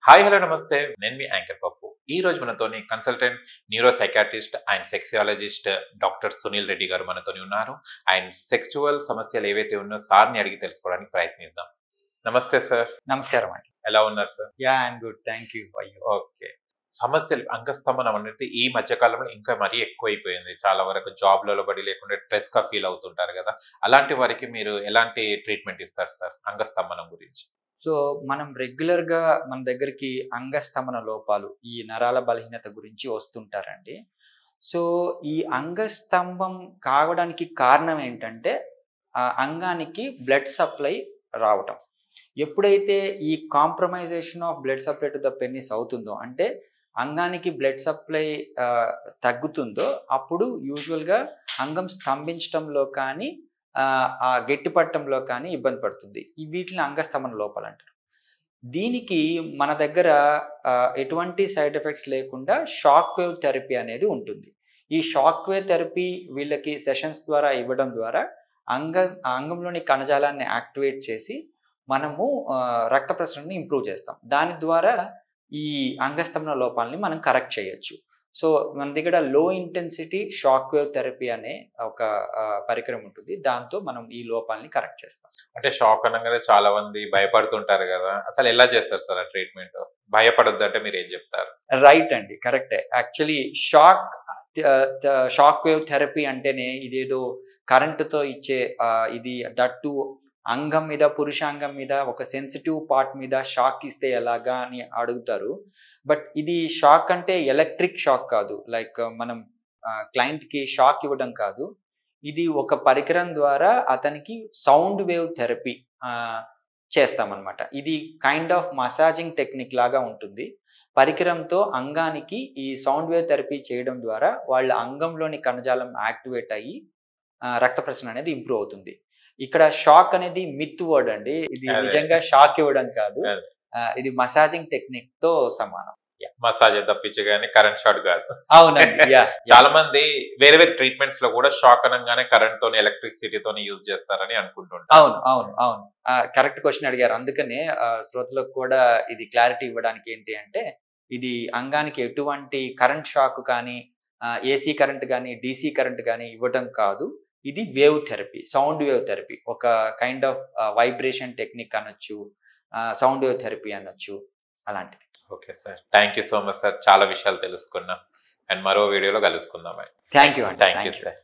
Hi hello నమస్తే నేను మీ anchor పప్పు ఈ రోజు మనతోని consultant neuro psychiatrist and sexologist doctor Sunil Reddy garu మనతోని ఉన్నారు. అండ్ సెక్చువల్ సమస్యలు ఏవైతే ఉన్నాయో సార్ని అడిగి తెలుసుకోవడానికి ప్రయత్నిద్దాం. నమస్తే సార్. నమస్కారం అండి. ఎలా ఉన్నారు sir? I'm good, thank you. Okay. సమస్యలు అంగస్తంభనం అనేది ఈ మధ్య కాలంలో ఇంకా మరీ ఎక్కువైపోయింది. చాలా వరకు జాబ్లలో బడి లేకుండా స్ట్రెస్ గా ఫీల్ అవుతుంటారు కదా, అలాంటి వారికి మీరు ఎలాంటి ట్రీట్మెంట్ ఇస్తారు సార్ అంగస్తంభనం గురించి? సో మనం రెగ్యులర్గా మన దగ్గరికి అంగస్తంభన లోపాలు, ఈ నరాల బలహీనత గురించి వస్తుంటారండి. సో ఈ అంగస్తంభం కావడానికి కారణం ఏంటంటే అంగానికి బ్లడ్ సప్లై రావటం. ఎప్పుడైతే ఈ compromisation of blood supply to the penis అవుతుందో, అంటే అంగానికి బ్లడ్ సప్లై తగ్గుతుందో, అప్పుడు యూజువల్గా అంగం స్తంభించడంలో కానీ ఆ గట్టిపట్టంలో కానీ ఇబ్బంది పడుతుంది. వీటిని అంగస్తంభన లోపాలు అంటారు. దీనికి మన దగ్గర ఎటువంటి సైడ్ ఎఫెక్ట్స్ లేకుండా షాక్ వేవ్ థెరపీ అనేది ఉంటుంది. ఈ షాక్ వేవ్ థెరపీ వీళ్ళకి సెషన్స్ ద్వారా ఇవ్వడం ద్వారా అంగంలోని కణజాలాన్ని యాక్టివేట్ చేసి మనము రక్త ప్రసరణని ఇంప్రూవ్ చేస్తాం. దాని ద్వారా ఈ అంగస్తంభన లోపాలని మనం కరెక్ట్ చేయొచ్చు. సో మన దగ్గర లో ఇంటెన్సిటీ షాక్ వేవ్ థెరపీ అనే ఒక పరికరం ఉంటుంది. దాంతో మనం ఈ లోపాలని కరెక్ట్ చేస్తాం. అంటే షాక్ అనగానే చాలా మంది భయపడుతుంటారు కదా, అసలు ఎలా చేస్తారు సార్ ఆ ట్రీట్మెంట్? భయపడొద్దు అంటే మీరు ఏం చెప్తారు? రైట్ అండి, కరెక్టే. యాక్చువల్లీ షాక్ వేవ్ థెరపీ అంటేనే ఇదేదో కరెంటుతో ఇచ్చే ఇది దట్టు అంగం మీద, పురుషాంగం మీద, ఒక సెన్సిటివ్ పార్ట్ మీద షాక్ ఇస్తే ఎలాగా అని అడుగుతారు. బట్ ఇది షాక్ అంటే ఎలక్ట్రిక్ షాక్ కాదు, లైక్ మనం క్లయింట్కి షాక్ ఇవ్వడం కాదు. ఇది ఒక పరికరం ద్వారా అతనికి సౌండ్ వేవ్ థెరపీ చేస్తామన్నమాట. ఇది కైండ్ ఆఫ్ మసాజింగ్ టెక్నిక్ లాగా ఉంటుంది. పరికరంతో అంగానికి ఈ సౌండ్ వేవ్ థెరపీ చేయడం ద్వారా వాళ్ళ అంగంలోని కణజాలం యాక్టివేట్ అయ్యి రక్త ప్రసరణ అనేది ఇంప్రూవ్ అవుతుంది. ఇక్కడ షాక్ అనేది మిత్ వర్డ్ అండి. ఇది నిజంగా షాక్ ఇవ్వడం కాదు, ఇది మసాజింగ్ టెక్నిక్ తో సమానం. మసాజ్ తప్పించి కానీ కరెంట్ షాక్ కాదు. అవునండి. చాలా మంది వేరే వేరే ట్రీట్మెంట్స్ లో కూడా షాక్ అనగానే కరెంట్ తోని, ఎలక్ట్రిసిటీ తోని యూజ్ చేస్తారని అనుకుంటుంటారు. అవును అవును అవును, కరెక్ట్ క్వశ్చన్ అడిగారు. అందుకనే శ్రోతలకు కూడా ఇది క్లారిటీ ఇవ్వడానికి ఏంటి అంటే, ఇది అంగానికి ఎటువంటి కరెంట్ షాక్ కానీ, ఏసీ కరెంట్ కానీ, డీసీ కరెంట్ కానీ ఇవ్వడం కాదు. ఇది wave therapy, sound wave therapy, ఒక కైండ్ ఆఫ్ వైబ్రేషన్ టెక్నిక్ అనొచ్చు, సౌండ్ వేవ్ థెరపీ అనొచ్చు, అలాంటిది. Okay sir, thank you so much sir. చాలా విషయాలు తెలుసుకున్నాం. అండ్ మరో వీడియోలో కలుసుకుందాం. Thank you sir.